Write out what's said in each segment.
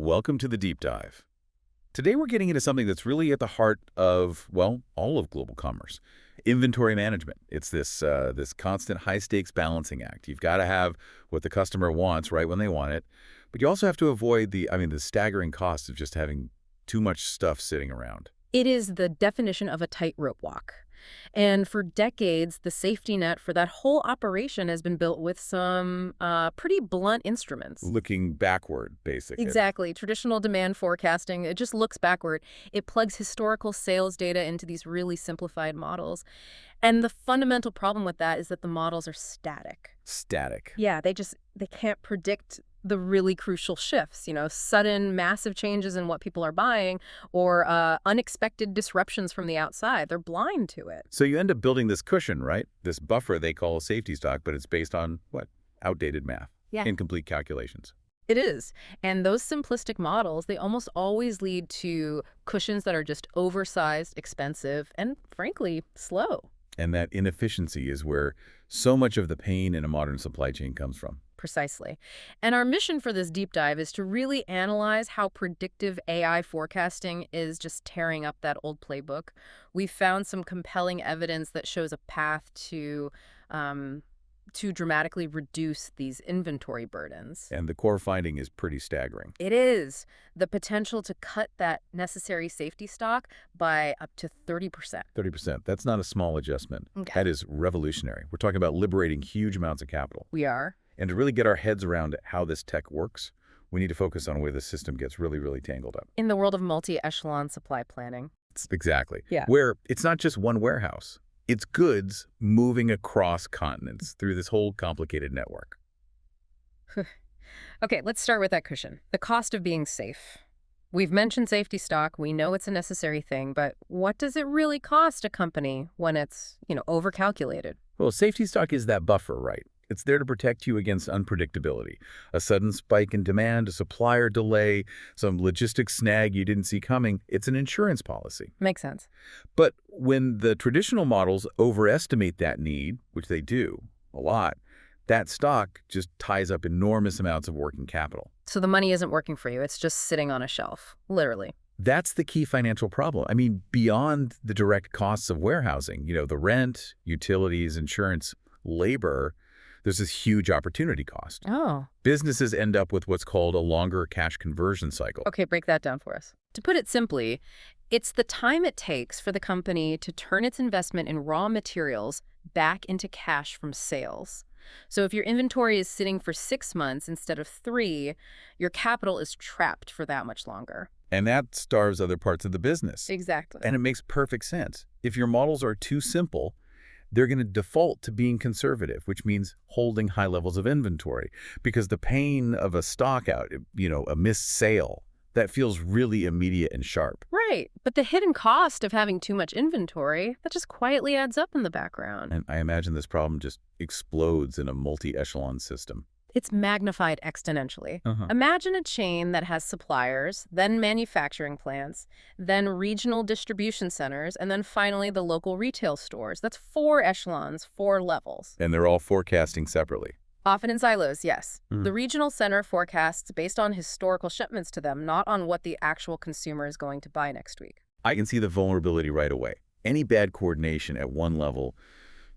Welcome to the deep dive. Today we're getting into something that's really at the heart of, well, all of global commerce. Inventory management. It's this constant high-stakes balancing act. You've got to have what the customer wants right when they want it, but you also have to avoid the staggering cost of just having too much stuff sitting around. It is the definition of a tightrope walk. And for decades, the safety net for that whole operation has been built with some pretty blunt instruments. Looking backward, basically. Exactly. Traditional demand forecasting, it just looks backward. It plugs historical sales data into these really simplified models. And the fundamental problem with that is that the models are static. Static. Yeah, they can't predict the really crucial shifts, sudden massive changes in what people are buying or unexpected disruptions from the outside. They're blind to it. So you end up building this cushion, right? This buffer they call a safety stock, but it's based on, what? Outdated math. Yeah. Incomplete calculations. It is. And those simplistic models, they almost always lead to cushions that are just oversized, expensive, and frankly, slow. And that inefficiency is where so much of the pain in a modern supply chain comes from. Precisely. And our mission for this deep dive is to really analyze how predictive AI forecasting is just tearing up that old playbook. We've found some compelling evidence that shows a path to dramatically reduce these inventory burdens. And the core finding is pretty staggering. It is. The potential to cut that necessary safety stock by up to 30%. 30%. That's not a small adjustment. Okay. That is revolutionary. We're talking about liberating huge amounts of capital. We are. And to really get our heads around how this tech works, we need to focus on where the system gets really, really tangled up. In the world of multi-echelon supply planning. Exactly. Yeah. Where it's not just one warehouse. It's goods moving across continents through this whole complicated network. Okay, let's start with that cushion. The cost of being safe. We've mentioned safety stock. We know it's a necessary thing, but what does it really cost a company when it's, overcalculated? Well, safety stock is that buffer, right? It's there to protect you against unpredictability. A sudden spike in demand, a supplier delay, some logistics snag you didn't see coming. It's an insurance policy. Makes sense. But when the traditional models overestimate that need, which they do a lot, that stock just ties up enormous amounts of working capital. So the money isn't working for you. It's just sitting on a shelf, literally. That's the key financial problem. I mean, beyond the direct costs of warehousing, the rent, utilities, insurance, labor, there's this huge opportunity cost. Oh. Businesses end up with what's called a longer cash conversion cycle. Okay, break that down for us. To put it simply, it's the time it takes for the company to turn its investment in raw materials back into cash from sales. So if your inventory is sitting for 6 months instead of 3, your capital is trapped for that much longer. And that starves other parts of the business. Exactly. And it makes perfect sense. If your models are too simple, they're going to default to being conservative, which means holding high levels of inventory. Because the pain of a stock out, a missed sale, that feels really immediate and sharp. Right. But the hidden cost of having too much inventory, that just quietly adds up in the background. And I imagine this problem just explodes in a multi-echelon system. It's magnified exponentially. Imagine a chain that has suppliers, then manufacturing plants, then regional distribution centers, and then finally the local retail stores. That's 4 echelons, 4 levels. And they're all forecasting separately. Often in silos, yes. The regional center forecasts based on historical shipments to them, not on what the actual consumer is going to buy next week. I can see the vulnerability right away. Any bad coordination at one level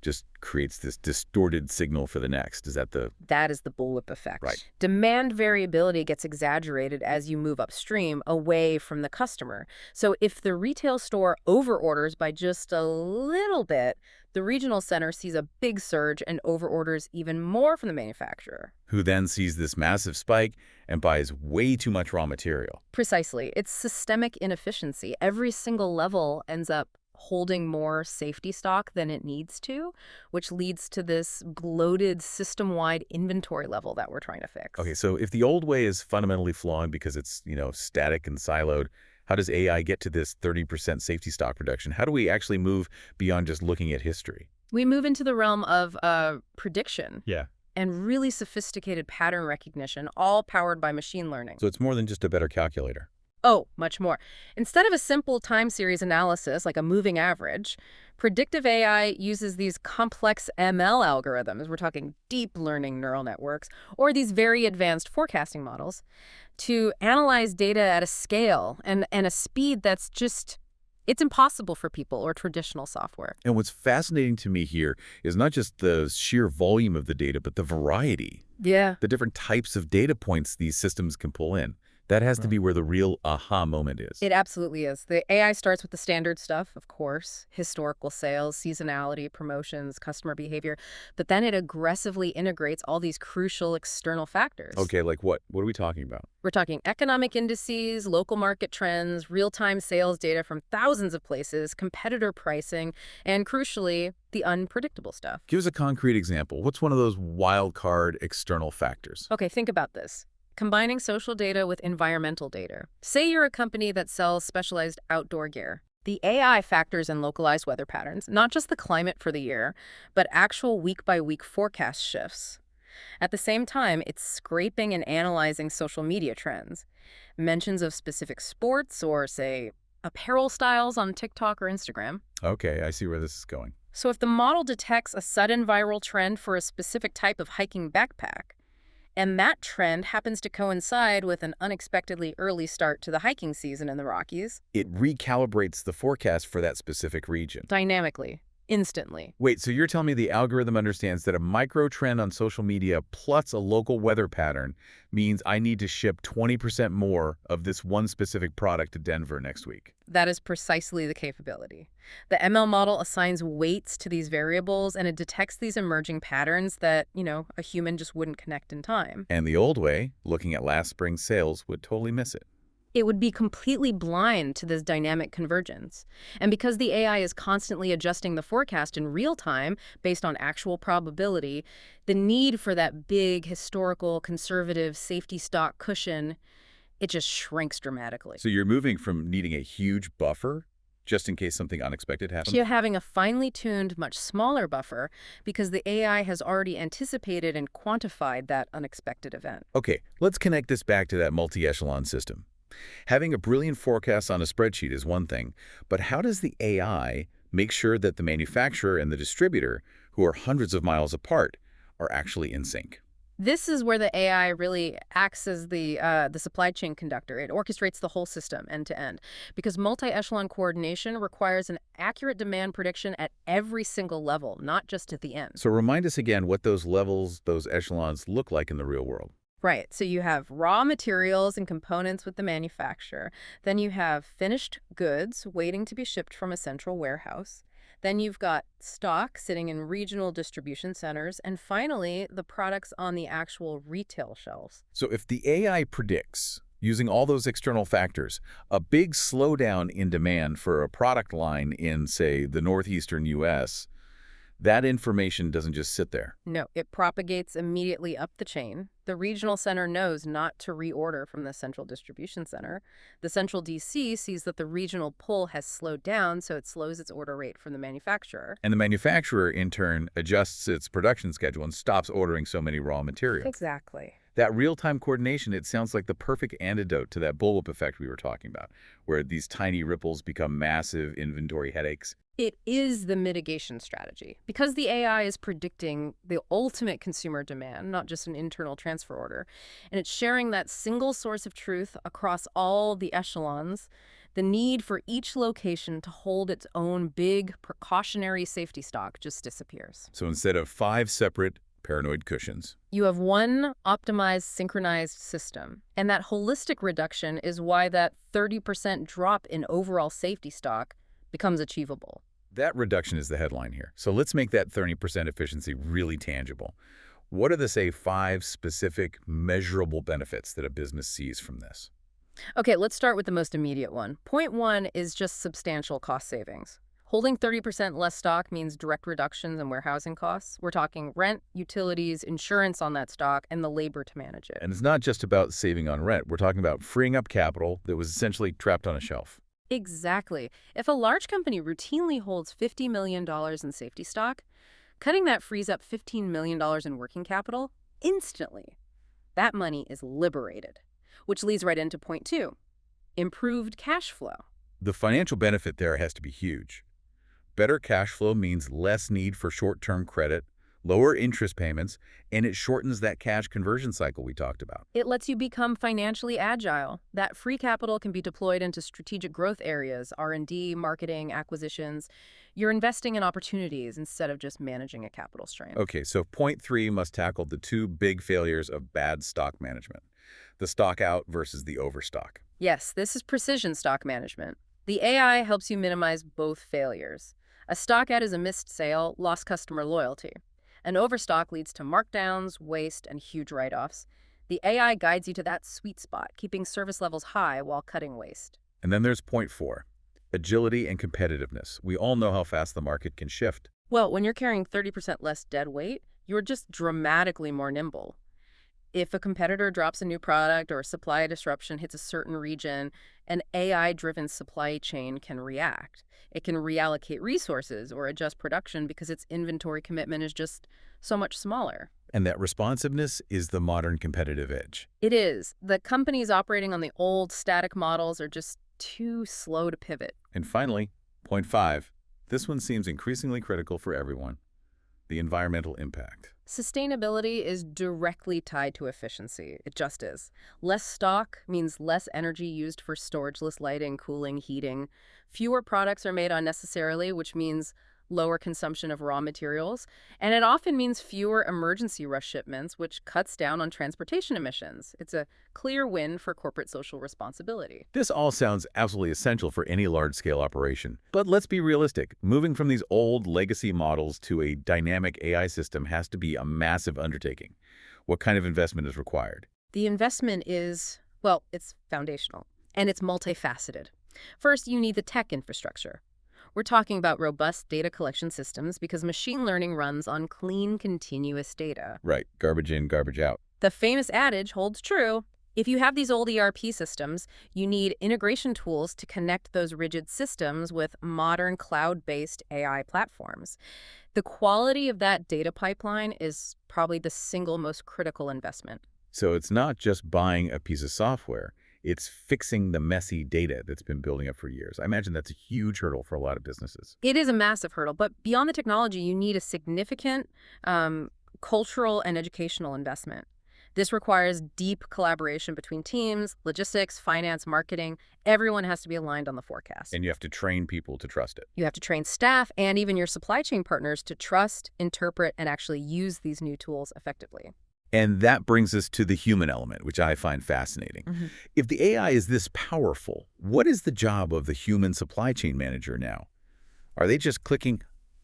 just creates this distorted signal for the next. That is the bullwhip effect. Right. Demand variability gets exaggerated as you move upstream away from the customer. So if the retail store overorders by just a little bit, the regional center sees a big surge and overorders even more from the manufacturer. Who then sees this massive spike and buys way too much raw material. Precisely. It's systemic inefficiency. Every single level ends up holding more safety stock than it needs to, which leads to this bloated system-wide inventory level that we're trying to fix. Okay, so if the old way is fundamentally flawed because it's, static and siloed, how does AI get to this 30% safety stock reduction? How do we actually move beyond just looking at history? We move into the realm of prediction. Yeah. And really sophisticated pattern recognition, all powered by machine learning. So it's more than just a better calculator. Oh, much more. Instead of a simple time series analysis like a moving average, Predictive AI uses these complex ML algorithms, we're talking deep learning neural networks, or these very advanced forecasting models, to analyze data at a scale and a speed that's just, it's impossible for people or traditional software. And what's fascinating to me here is not just the sheer volume of the data, but the variety, Yeah. the different types of data points these systems can pull in. That has to be where the real aha moment is. It absolutely is. The AI starts with the standard stuff, of course, historical sales, seasonality, promotions, customer behavior, but then it aggressively integrates all these crucial external factors. Okay, like what? What are we talking about? We're talking economic indices, local market trends, real-time sales data from thousands of places, competitor pricing, and crucially, the unpredictable stuff. Give us a concrete example. What's one of those wild card external factors? Okay, think about this. Combining social data with environmental data. Say you're a company that sells specialized outdoor gear. The AI factors in localized weather patterns, not just the climate for the year, but actual week-by-week forecast shifts. At the same time, it's scraping and analyzing social media trends, mentions of specific sports or, say, apparel styles on TikTok or Instagram. Okay, I see where this is going. So if the model detects a sudden viral trend for a specific type of hiking backpack, and that trend happens to coincide with an unexpectedly early start to the hiking season in the Rockies, It recalibrates the forecast for that specific region. dynamically, instantly. Wait, so you're telling me the algorithm understands that a micro trend on social media plus a local weather pattern means I need to ship 20% more of this one specific product to Denver next week? That is precisely the capability. The ML model assigns weights to these variables, and it detects these emerging patterns that, a human just wouldn't connect in time. And the old way, looking at last spring's sales, would totally miss it. It would be completely blind to this dynamic convergence. And because the AI is constantly adjusting the forecast in real time based on actual probability, the need for that big, historical, conservative safety stock cushion, it just shrinks dramatically. So you're moving from needing a huge buffer just in case something unexpected happens? You're having a finely tuned, much smaller buffer because the AI has already anticipated and quantified that unexpected event. Okay, let's connect this back to that multi-echelon system. Having a brilliant forecast on a spreadsheet is one thing, but how does the AI make sure that the manufacturer and the distributor, who are hundreds of miles apart, are actually in sync? This is where the AI really acts as the supply chain conductor. It orchestrates the whole system end to end because multi-echelon coordination requires an accurate demand prediction at every single level, not just at the end. So remind us again what those levels, those echelons look like in the real world. Right. So you have raw materials and components with the manufacturer. Then you have finished goods waiting to be shipped from a central warehouse. Then you've got stock sitting in regional distribution centers. And finally, the products on the actual retail shelves. So if the AI predicts, using all those external factors, a big slowdown in demand for a product line in, say, the northeastern U.S., that information doesn't just sit there. No, it propagates immediately up the chain. The regional center knows not to reorder from the central distribution center. The central DC sees that the regional pull has slowed down, so it slows its order rate from the manufacturer. And the manufacturer, in turn, adjusts its production schedule and stops ordering so many raw materials. Exactly. That real-time coordination, it sounds like the perfect antidote to that bullwhip effect we were talking about, where these tiny ripples become massive inventory headaches. It is the mitigation strategy. Because the AI is predicting the ultimate consumer demand, not just an internal transfer order, and it's sharing that single source of truth across all the echelons, the need for each location to hold its own big precautionary safety stock just disappears. So instead of 5 separate paranoid cushions, You have one optimized, synchronized system. And that holistic reduction is why that 30% drop in overall safety stock becomes achievable. that reduction is the headline here. So let's make that 30% efficiency really tangible. What are the, say, 5 specific measurable benefits that a business sees from this? Okay, let's start with the most immediate one. Point one is just substantial cost savings. Holding 30% less stock means direct reductions in warehousing costs. We're talking rent, utilities, insurance on that stock, and the labor to manage it. And it's not just about saving on rent. We're talking about freeing up capital that was essentially trapped on a shelf. Exactly. If a large company routinely holds $50 million in safety stock, cutting that frees up $15 million in working capital instantly. That money is liberated, which leads right into point two, improved cash flow. The financial benefit there has to be huge. Better cash flow means less need for short-term credit, lower interest payments, and it shortens that cash conversion cycle we talked about. It lets you become financially agile. That free capital can be deployed into strategic growth areas, R&D, marketing, acquisitions. You're investing in opportunities instead of just managing a capital strain. Okay, so point three must tackle the two big failures of bad stock management, the stock out versus the overstock. Yes, this is precision stock management. The AI helps you minimize both failures. A stock out is a missed sale, lost customer loyalty. An overstock leads to markdowns, waste, and huge write-offs. The AI guides you to that sweet spot, keeping service levels high while cutting waste. And then there's point four, agility and competitiveness. We all know how fast the market can shift. Well, when you're carrying 30% less dead weight, you're just dramatically more nimble. If a competitor drops a new product or a supply disruption hits a certain region, an AI-driven supply chain can react. It can reallocate resources or adjust production because its inventory commitment is just so much smaller. And that responsiveness is the modern competitive edge. It is. The companies operating on the old static models are just too slow to pivot. And finally, point five, this one seems increasingly critical for everyone, the environmental impact. Sustainability is directly tied to efficiency. It just is. Less stock means less energy used for storageless lighting, cooling, heating. Fewer products are made unnecessarily, which means lower consumption of raw materials. And it often means fewer emergency rush shipments, which cuts down on transportation emissions. It's a clear win for corporate social responsibility. This all sounds absolutely essential for any large-scale operation. But let's be realistic. Moving from these old legacy models to a dynamic AI system has to be a massive undertaking. What kind of investment is required? The investment is, well, it's foundational, and it's multifaceted. First, you need the tech infrastructure. We're talking about robust data collection systems because machine learning runs on clean, continuous data. Right, garbage in, garbage out. The famous adage holds true. If you have these old ERP systems, you need integration tools to connect those rigid systems with modern cloud-based AI platforms. The quality of that data pipeline is probably the single most critical investment. So it's not just buying a piece of software. It's fixing the messy data that's been building up for years. I imagine that's a huge hurdle for a lot of businesses. It is a massive hurdle, but beyond the technology, you need a significant cultural and educational investment. This requires deep collaboration between teams, logistics, finance, marketing. Everyone has to be aligned on the forecast. And you have to train people to trust it. You have to train staff and even your supply chain partners to trust, interpret, and actually use these new tools effectively. And that brings us to the human element, which I find fascinating. If the AI is this powerful, what is the job of the human supply chain manager now? Are they just clicking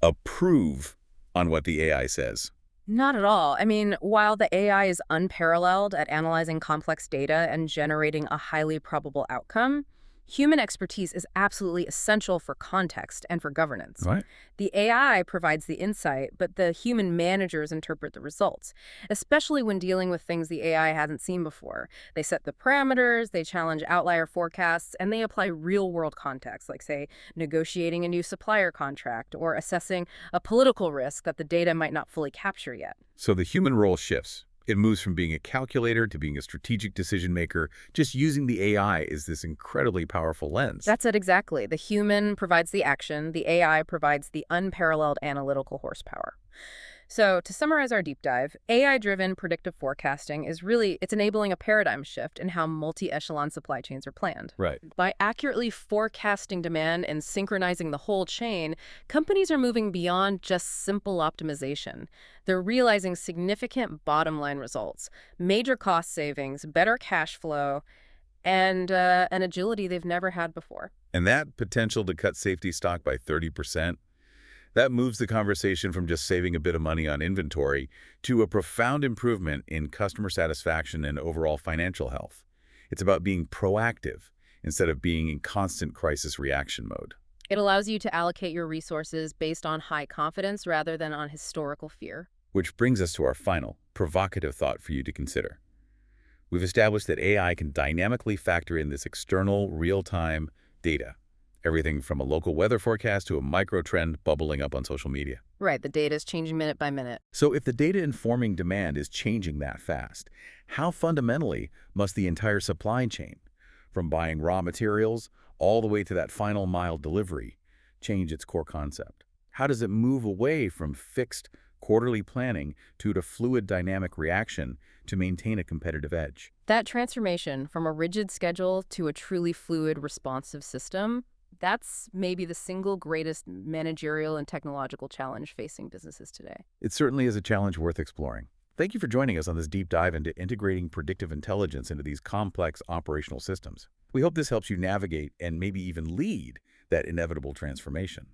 approve on what the AI says? Not at all. I mean, while the AI is unparalleled at analyzing complex data and generating a highly probable outcome, human expertise is absolutely essential for context and for governance. Right. The AI provides the insight, but the human managers interpret the results, especially when dealing with things the AI hasn't seen before. They set the parameters, they challenge outlier forecasts, and they apply real-world context, like, say, negotiating a new supplier contract or assessing a political risk that the data might not fully capture yet. So the human role shifts. It moves from being a calculator to being a strategic decision maker. Just using the AI is this incredibly powerful lens. That's it exactly. The human provides the action, the AI provides the unparalleled analytical horsepower. So to summarize our deep dive, AI-driven predictive forecasting is it's enabling a paradigm shift in how multi-echelon supply chains are planned. Right. By accurately forecasting demand and synchronizing the whole chain, companies are moving beyond just simple optimization. They're realizing significant bottom-line results, major cost savings, better cash flow, and an agility they've never had before. And that potential to cut safety stock by 30%, that moves the conversation from just saving a bit of money on inventory to a profound improvement in customer satisfaction and overall financial health. It's about being proactive instead of being in constant crisis reaction mode. It allows you to allocate your resources based on high confidence rather than on historical fear. Which brings us to our final, provocative thought for you to consider. We've established that AI can dynamically factor in this external, real-time data. Everything from a local weather forecast to a micro-trend bubbling up on social media. Right, the data is changing minute by minute. So if the data informing demand is changing that fast, how fundamentally must the entire supply chain, from buying raw materials all the way to that final mile delivery, change its core concept? How does it move away from fixed quarterly planning to a fluid dynamic reaction to maintain a competitive edge? That transformation from a rigid schedule to a truly fluid, responsive system, that's maybe the single greatest managerial and technological challenge facing businesses today. It certainly is a challenge worth exploring. Thank you for joining us on this deep dive into integrating predictive intelligence into these complex operational systems. We hope this helps you navigate and maybe even lead that inevitable transformation.